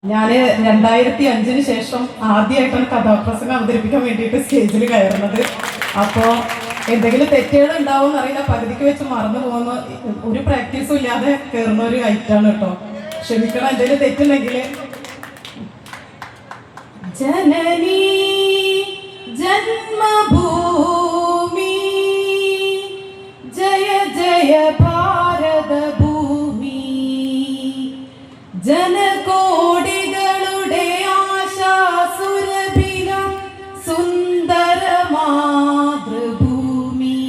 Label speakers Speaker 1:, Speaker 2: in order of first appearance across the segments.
Speaker 1: ഞാൻ 2005 ശേഷം ആദ്യമായിട്ടാണ് കഥാപ്രസംഗം അവതരിപ്പിക്കാൻ വേണ്ടിയിട്ട് സ്റ്റേജിൽ കയറുന്നത്. അപ്പോൾ എന്തെങ്കിലും തെറ്റുകൾ ഉണ്ടാവും എന്നറിയില്ല, പകുതിക്ക് വെച്ച് മറന്നു പോകുന്ന ഒരു പ്രാക്ടീസും ഇല്ലാതെ കയറുന്ന ഒരു ഐറ്റാണ് കേട്ടോ. ക്ഷമിക്കണം എന്തെങ്കിലും തെറ്റുണ്ടെങ്കിൽ. ജനനീ ജന്മഭൂമി ജയ ജയ ഭാരത ഭൂമി, ജനകോടികളുടെ ആശാസുരഭിലം സുന്ദര മാതൃഭൂമി.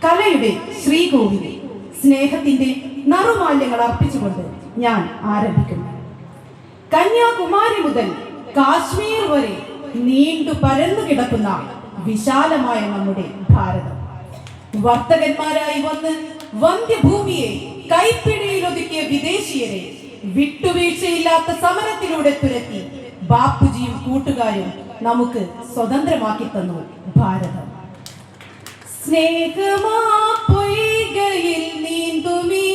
Speaker 1: കലയുടെ ശ്രീകോവിലെ സ്നേഹത്തിന്റെ നറുമാല്യങ്ങൾ അർപ്പിച്ചുകൊണ്ട് ഞാൻ ആരംഭിക്കുന്നു. കന്യാകുമാരി മുതൽ കാശ്മീർ വരെ നീണ്ടു പരന്നു കിടക്കുന്ന വിശാലമായ നമ്മുടെ ഭാരതം, വർത്തകന്മാരായി വന്ന് വന്ധ്യഭൂമിയെ കൈപ്പിടിയിൽ ഒതുക്കിയ വിദേശീയരെ വിട്ടുവീഴ്ചയില്ലാത്ത സമരത്തിലൂടെ തുരത്തി ബാപ്പുജിയും കൂട്ടുകാരും നമുക്ക് സ്വതന്ത്രമാക്കി തന്നു ഭാരതം. സ്നേഹമാ പൊയ്കയിൽ നീന്തുമീ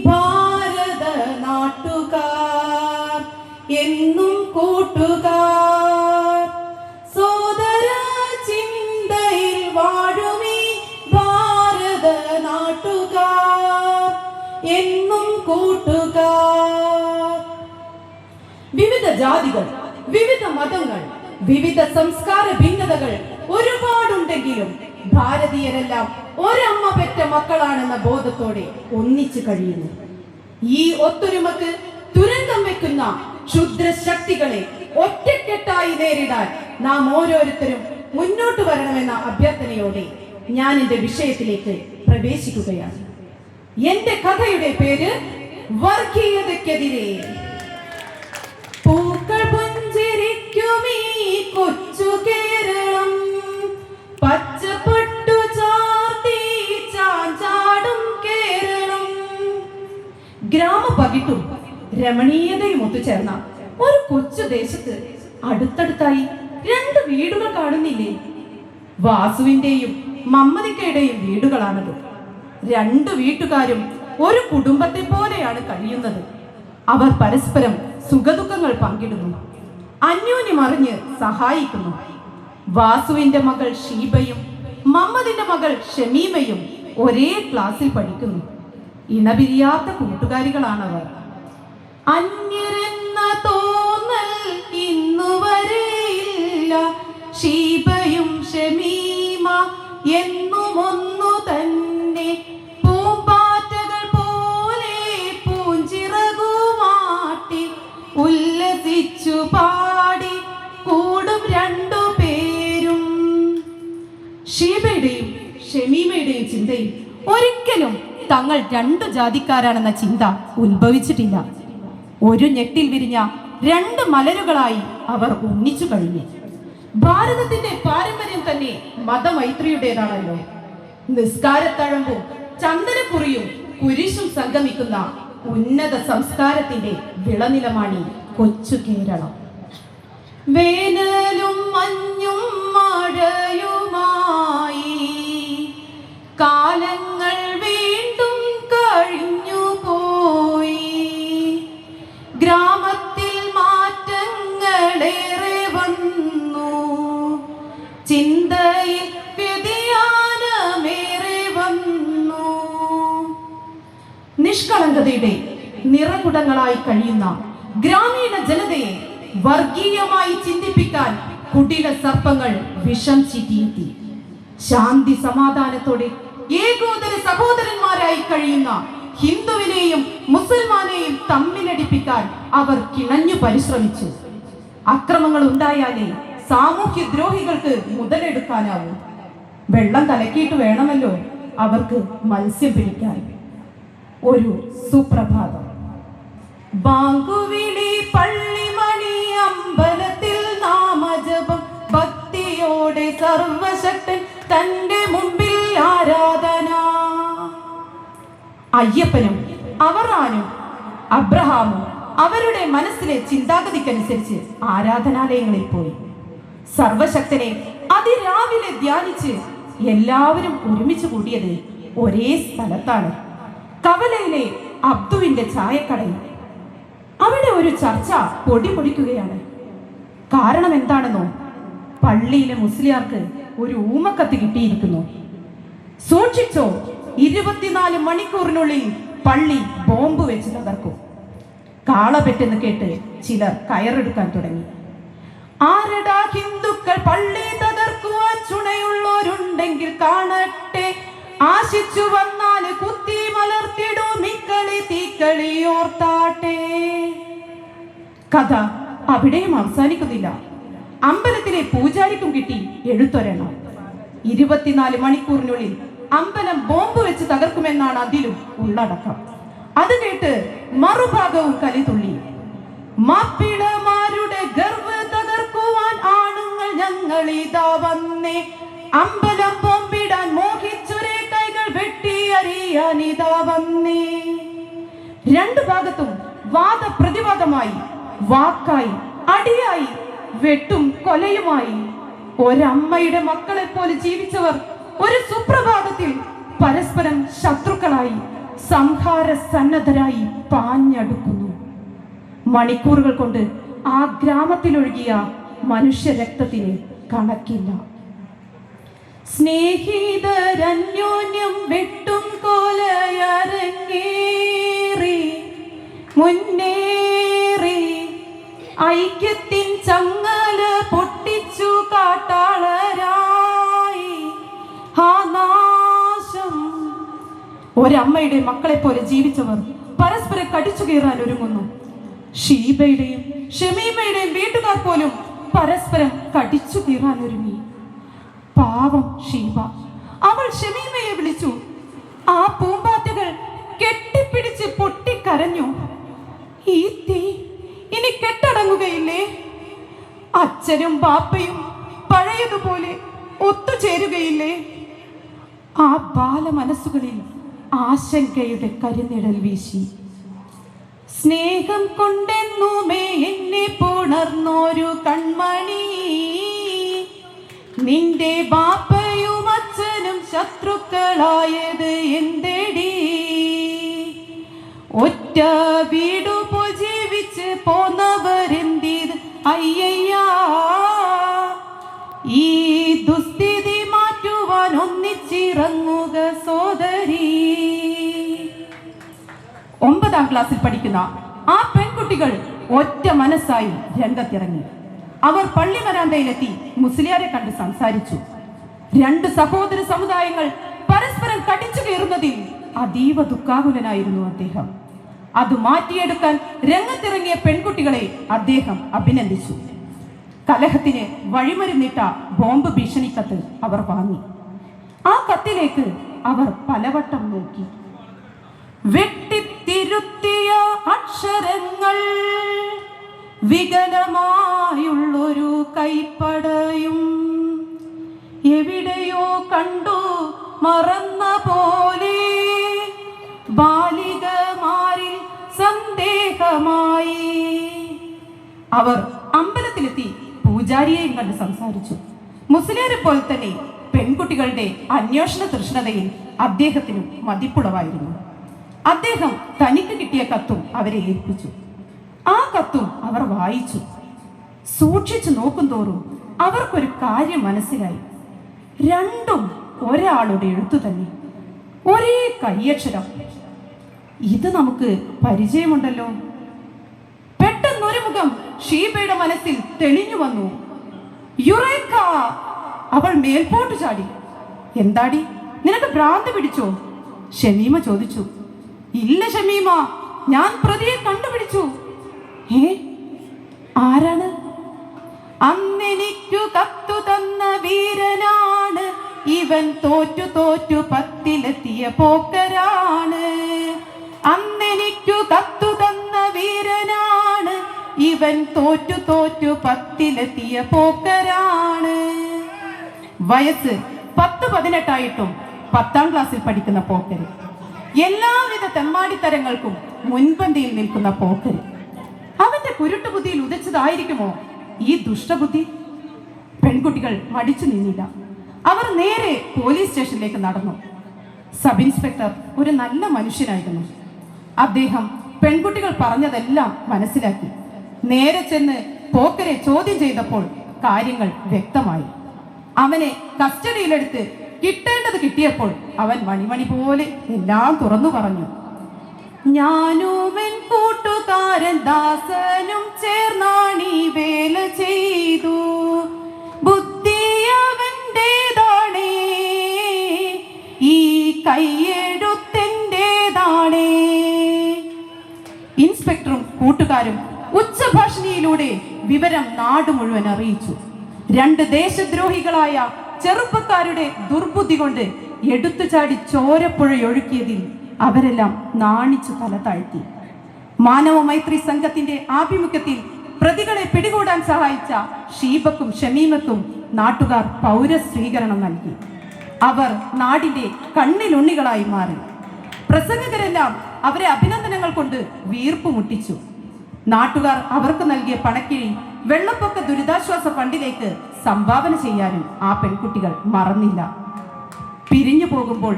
Speaker 1: ഭാരത നാട്ടുകാർ, എന്നും കൂട്ടുകാർ, സോദര ചിന്തയിൽ വാഴുമീ ഭാരത നാട്ടുകാർ, എന്നും കൂട്ടുകാർ. വിവിധ ജാതികൾ, വിവിധ മതങ്ങൾ, വിവിധ സംസ്കാര ഭിന്നതകൾ ഒരുപാടുണ്ടെങ്കിലും ഭാരതീയരെല്ലാം ഒരമ്മ പെറ്റ മക്കളാണെന്ന ബോധത്തോടെ ഒന്നിച്ചു കഴിയുന്നു. ഈ ഒത്തൊരുമക്ക് തുരങ്കം വെക്കുന്ന ക്ഷുദ്ര ശക്തികളെ ഒറ്റക്കെട്ടായി നേരിടാൻ നാം ഓരോരുത്തരും മുന്നോട്ട് വരണമെന്ന അഭ്യർത്ഥനയോടെ ഞാൻ എന്റെ വിഷയത്തിലേക്ക് പ്രവേശിക്കുകയാണ്. എന്റെ കഥയുടെ പേര് വർഗീയതയ്ക്കെതിരെ. പൂക്കൾ പുഞ്ചിരിക്കുമീ കൊച്ചു കേരളം, പച്ചപ്പട്ടു ചാർത്തി ചാഞ്ചാടും കേരളം. ഗ്രാമപകിട്ടും രമണീയതയും ഒത്തുചേർന്ന ഒരു കൊച്ചു ദേശത്ത് അടുത്തടുത്തായി 2 വീടുകൾ കാണുന്നില്ലേ? വാസുവിന്റെയും മമ്മദിക്കയുടെയും വീടുകളാണത്. 2 വീട്ടുകാരും ഒരു കുടുംബത്തെ പോലെയാണ് കഴിയുന്നത്. അവർ പരസ്പരം സുഖദുഃഖങ്ങൾ പങ്കിടുന്നു, അന്യോന്യം അറിഞ്ഞ് സഹായിക്കുന്നു. വാസുവിന്റെ മകൾ ഷീബയും മമ്മദിന്റെ മകൾ ഷമീമയും ഒരേ ക്ലാസ്സിൽ പഠിക്കുന്നു. ഇണപിരിയാത്ത കൂട്ടുകാരികളാണവർ. അന്യരെന്ന തോന്നൽ ഇന്നുവരെയില്ല, ഷീബയും ഷമീമ എന്നും ഒന്നു തന്നെ, പൂമ്പാറ്റകൾ പോലെ പൂഞ്ചിറകുമാട്ടി ഉല്ലസിച്ചു പാടി കൂടും 2 പേരും. ഷീബയുടെയും ഷമീമയുടെയും ചിന്തയിൽ ഒരിക്കലും തങ്ങൾ 2 ജാതിക്കാരാണെന്ന ചിന്ത ഉത്ഭവിച്ചിട്ടില്ല. ഒരു ഞെട്ടിൽ വിരിഞ്ഞ 2 മലരുകളായി അവർ ഒന്നിച്ചു കഴിഞ്ഞു. ഭാരതത്തിന്റെ പാരമ്പര്യം തന്നെ മതമൈത്രിയുടേതാണല്ലോ. നിസ്കാരത്തഴമ്പും ചന്ദനക്കുറിയും കുരിശും സംഗമിക്കുന്ന ഉന്നത സംസ്കാരത്തിന്റെ വിളനിലമാണ് കൊച്ചു കേരളം. വേനലും മഞ്ഞും മഴയുമായി കാലങ്ങൾ വീണ്ടും കഴിഞ്ഞു പോയി. ഗ്രാമത്തിൽ മാറ്റങ്ങളേറെ വന്നു, ചിന്തയിൽ വ്യതിയാനമേറെ വന്നു. നിഷ്കളങ്കതയുടെ നിറകുടങ്ങളായി കഴിയുന്ന ഗ്രാമീണ ജനതയെ വർഗീയമായി ചിന്തിപ്പിക്കാൻ കുടില സർപ്പങ്ങൾ വിഷം ചീറ്റിയെത്തി. ശാന്തി സമാധാനത്തോടെ ഏകോദര സഹോദരന്മാരായി കഴിയുന്ന ഹിന്ദുവിനെയും മുസൽമാനെയും തമ്മിലടിപ്പിക്കാൻ അവർ കിണഞ്ഞു പരിശ്രമിച്ചു. അക്രമങ്ങൾ ഉണ്ടായാലേ സാമൂഹ്യ ദ്രോഹികൾക്ക് മുതലെടുക്കാനാവൂ. വെള്ളം കലക്കിയിട്ട് വേണമല്ലോ അവർക്ക് മത്സ്യം പിടിക്കാൻ. ഒരു സുപ്രഭാതം, ബാങ്കുവിളി, പള്ളിമണി, അമ്പലത്തിൽ നാമജപം, ഭക്തിയോടെ സർവശക്തൻ തന്റെ മുമ്പിൽ ആരാധന. അയ്യപ്പനും അവറാനും അബ്രഹാമും അവരുടെ മനസ്സിലെ ചിന്താഗതിക്കനുസരിച്ച് ആരാധനാലയങ്ങളിൽ പോയി. സർവശക്തനെ അതിരാവിലെ ധ്യാനിച്ച് എല്ലാവരും ഒരുമിച്ച് കൂടിയത് ഒരേ സ്ഥലത്താണ്, കവലയിലെ അബ്ദുവിന്റെ ചായക്കടയിൽ.
Speaker 2: അവിടെ ഒരു ചർച്ച പൊടി പൊടിക്കുകയാണ്. കാരണം എന്താണെന്നോ? പള്ളിയിലെ മുസ്ലിയാർക്ക് ഒരു ഊമക്കത്ത് കിട്ടിയിരിക്കുന്നു. സൂക്ഷിച്ചോ, 24 മണിക്കൂറിനുള്ളിൽ പള്ളി ബോംബ് വെച്ച് തകർക്കും. കാളപെട്ടെന്ന് കേട്ട് ചിലർ കയറെടുക്കാൻ തുടങ്ങി. ആരടാ ഹിന്ദുക്കൾ പള്ളി തകർക്കുവാൻ ചുണയുള്ളവരുണ്ടെങ്കിൽ കാണട്ടെ, ആശിച്ചു വന്നാൽ കുത്തി മലർത്തിടും മിക്കളി തീക്കളി ഓർത്താട്ടെ. കഥ അവിടെയും അവസാനിക്കുന്നില്ല. അമ്പലത്തിലെ പൂജാരിക്കും കിട്ടി എഴുത്തൊരെണ്ണം. 24 മണിക്കൂറിനുള്ളിൽ അമ്പലം ബോംബ് വെച്ച് തകർക്കുമെന്നാണ് അതിലും ഉള്ളടക്കം. അത് കേട്ട് മറുഭാഗവും കലിതുള്ളി. മാപ്പിളമാരുടെ ഗർവ തകർക്കുവാൻ ആണുങ്ങൾ ഞങ്ങളിതാ വന്നേ, അമ്പലം ബോംബിടാൻ മോഹിച്ചൊരേ കൈകൾ വെട്ടിയറിയാനിതാ വന്നേ. രണ്ടു ഭാഗത്തും വാദപ്രതിവാദമായി, വാക്കായി, അടിയായി, വെട്ടും കൊലയുമായി. ഒരമ്മയുടെ മക്കളെ പോലെ ജീവിച്ചവർ ഒരു സുപ്രഭാതത്തിൽ പരസ്പരം ശത്രുക്കളായി, സംഹാര സന്നദ്ധരായി പാഞ്ഞടുക്കുന്നു. മണിക്കൂറുകൾ കൊണ്ട് ആ ഗ്രാമത്തിലൊഴുകിയ മനുഷ്യ രക്തത്തിന് കണക്കില്ല. സ്നേഹിതരന്യോന്യം വെട്ടും കൊലയരങ്ങേറി മുന്നേറി, ഐക്യത്തിൻ ചങ്ങല പൊട്ടിച്ചു കാട്ടാളരായി ആ നാശം. ഒരമ്മയുടെ മക്കളെ പോലെ ജീവിച്ചവർ പരസ്പരം കടിച്ചു കീറാൻ ഒരുങ്ങുന്നു. ഷീബയുടെയും ഷമീമയുടെയും വീട്ടുകാർ പോലും പരസ്പരം കടിച്ചു കീറാൻ ഒരുങ്ങി. പാവം ഷീബ, അവൾ ഷമീമയെ വിളിച്ചു. ആ പൂമ്പാറ്റകൾ കെട്ടിപ്പിടിച്ച് പൊട്ടിക്കരഞ്ഞു. ഈ തീ ഇനി കെട്ടടങ്ങുകയില്ലേ? അച്ഛനും ബാപ്പയും പഴയതുപോലെ ഒത്തുചേരുകയില്ലേ? ആ ബാലമനസ്സുകളിൽ ആശങ്കയുടെ കരിനിഴൽ വീശി. സ്നേഹം കൊണ്ടെന്നുമേ എന്നെ പുണർന്നൊരു കൺമണി, നിന്റെ ബാപ്പയും അച്ഛനും ശത്രുക്കളായത് എന്തേടി? ഒറ്റ വീടുപോ ജീവിച്ച് പോന്നവരെന്തിത് അയ്യയ്യാ, ഈ ദുസ്ഥിതി മാറ്റുവാൻ ഒന്നിച്ചിറങ്ങുക സോദരി. 9ാം ക്ലാസ്സിൽ പഠിക്കുന്ന ആ പെൺകുട്ടികൾ ഒറ്റ മനസ്സായി രംഗത്തിറങ്ങി. അവർ പള്ളി വരാന്തയിലെത്തി മുസ്ലിയാരെ കണ്ട് സംസാരിച്ചു. 2 സഹോദര സമുദായങ്ങൾ പരസ്പരം കടിച്ചു കയറുന്നതിൽ അതീവ ദുഃഖാകുലനായിരുന്നു അദ്ദേഹം. അത് മാറ്റിയെടുക്കാൻ രംഗത്തിറങ്ങിയ പെൺകുട്ടികളെ അദ്ദേഹം അഭിനന്ദിച്ചു. കലഹത്തിന് വഴിമരുന്നിട്ട ബോംബ് ഭീഷണിക്കത്ത് അവർ വാങ്ങി. ആ കത്തിലേക്ക് അവർ പലവട്ടം നോക്കി. വെട്ടിത്തിരുത്തിയ അക്ഷരങ്ങൾ, വികലമായുള്ളൊരു കൈപ്പടയും, എവിടെയോ കണ്ടു മറന്ന പോലെ ബാലികമാരിൽ സന്ദേഹമായി. അവർ അമ്പലത്തിലെത്തി പൂജാരിയെയും കണ്ട് സംസാരിച്ചു. മുസ്ലിയാരെ പോലെ തന്നെ പെൺകുട്ടികളുടെ അന്വേഷണ തൃഷ്ണതയിൽ അദ്ദേഹത്തിനും മതിപ്പുളവായിരുന്നു. അദ്ദേഹം തനിക്ക് കിട്ടിയ കത്തും അവരെ ഏൽപ്പിച്ചു. ആ കത്തും അവർ വായിച്ചു. സൂക്ഷിച്ചു നോക്കും തോറും അവർക്കൊരു കാര്യം മനസ്സിലായി. രണ്ടും ഒരാളുടെ എഴുത്തു തന്നെ, ഒരേ കയ്യക്ഷരം. ഇത് നമുക്ക് പരിചയമുണ്ടല്ലോ. പെട്ടെന്നൊരു മുഖം ഷീബയുടെ മനസ്സിൽ തെളിഞ്ഞു വന്നു. യുറേക്ക! അവൾ മേൽപോട്ട് ചാടി. എന്താടി, നിനക്ക് ഭ്രാന്ത് പിടിച്ചോ? ഷമീമ ചോദിച്ചു. ഇല്ല ഷമീമ, ഞാൻ പ്രതിയെ കണ്ടുപിടിച്ചു. ആരാണ്? അന്നെനിക്കു കത്തു തന്ന വീരനാണ് ഇവൻ, തോറ്റു തോറ്റു 10ലെത്തിയ പോക്കരാണ്. അന്നെനിക്കു കത്തു തന്ന വീരനാണ് ഇവൻ, തോറ്റു തോറ്റു 10ലെത്തിയ പോക്കരാണ്. വയസ്സ് 10-18 10ാം ക്ലാസ്സിൽ പഠിക്കുന്ന പോക്കര്. എല്ലാവിധ തെമ്മാടിത്തരങ്ങൾക്കും മുൻപന്തിയിൽ നിൽക്കുന്ന പോക്കര്. അവന്റെ കുരുട്ടുബുദ്ധിയിൽ ഉദിച്ചതായിരിക്കുമോ ഈ ദുഷ്ടബുദ്ധി? പെൺകുട്ടികൾ മടിച്ചു നിന്നില്ല. അവർ നേരെ പോലീസ് സ്റ്റേഷനിലേക്ക് നടന്നു. സബ് ഇൻസ്പെക്ടർ ഒരു നല്ല മനുഷ്യനായിരുന്നു. അദ്ദേഹം പെൺകുട്ടികൾ പറഞ്ഞതെല്ലാം മനസ്സിലാക്കി. നേരെ ചെന്ന് പോക്കരെ ചോദ്യം ചെയ്തപ്പോൾ കാര്യങ്ങൾ വ്യക്തമായി. അവനെ കസ്റ്റഡിയിലെടുത്ത് കിട്ടേണ്ടത് കിട്ടിയപ്പോൾ അവൻ മണിമണി പോലെ എല്ലാം തുറന്നു പറഞ്ഞു. ഞാനും എൻ കൂട്ടുകാരൻ ദാസനും ചേർന്നാണീ വേല ചെയ്തു. ബുദ്ധി അവൻ്റെതാണേ, ഈ കൈയെഴുത്തെൻ്റെതാണേ. ഇൻസ്പെക്ടറും കൂട്ടുകാരും ഉച്ചഭാഷണിയിലൂടെ വിവരം നാട് മുഴുവൻ അറിയിച്ചു. 2 ദേശദ്രോഹികളായ ചെറുപ്പക്കാരുടെ ദുർബുദ്ധി കൊണ്ട് എടുത്തുചാടി ചോരപ്പുഴയൊഴുക്കിയതിൽ അവരെല്ലാം നാണിച്ചു തല താഴ്ത്തി. മാനവ മൈത്രി സംഘത്തിന്റെ ആഭിമുഖ്യത്തിൽ പ്രതികളെ പിടികൂടാൻ സഹായിച്ച ഷീബക്കും ഷമീമക്കും നാട്ടുകാർ പൗരസ്വീകരണം നൽകി. അവർ നാടിന്റെ കണ്ണിലുണ്ണികളായി മാറി. പ്രസംഗകരെല്ലാം അവരെ അഭിനന്ദനങ്ങൾ കൊണ്ട് വീർപ്പ് മുട്ടിച്ചു. നാട്ടുകാർ അവർക്ക് നൽകിയ പണക്കിഴി വെള്ളപ്പൊക്ക ദുരിതാശ്വാസ ഫണ്ടിലേക്ക് സംഭാവന ചെയ്യാനും ആ പെൺകുട്ടികൾ മറന്നില്ല. പിരിഞ്ഞു പോകുമ്പോൾ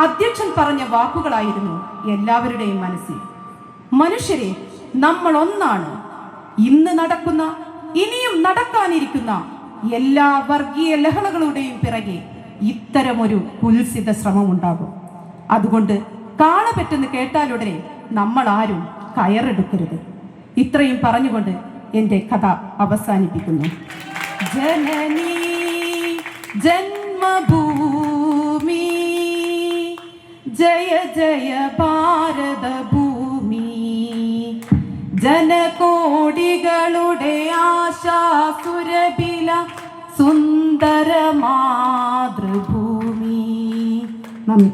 Speaker 2: അധ്യക്ഷൻ പറഞ്ഞ വാക്കുകളായിരുന്നു എല്ലാവരുടെയും മനസ്സിൽ. മനുഷ്യരെ, നമ്മൾ ഒന്നാണ്. ഇന്ന് നടക്കുന്ന, ഇനിയും നടക്കാനിരിക്കുന്ന എല്ലാ വർഗീയ ലഹളകളുടെയും പിറകെ ഇത്തരമൊരു കുൽസിത ശ്രമമുണ്ടാകും. അതുകൊണ്ട് കാളപെട്ടെന്ന് കേട്ടാലുടനെ നമ്മൾ ആരും കയറെടുക്കരുത്. ഇത്രയും പറഞ്ഞുകൊണ്ട് എൻ്റെ കഥ അവസാനിപ്പിക്കുന്നു. ജനനീ ജന്മഭൂമി, ജയ ജയ ഭാരത ഭൂമി, ജനകോടികളുടെ ആശാസുരബില സുന്ദര മാതൃഭൂമി. നന്ദി.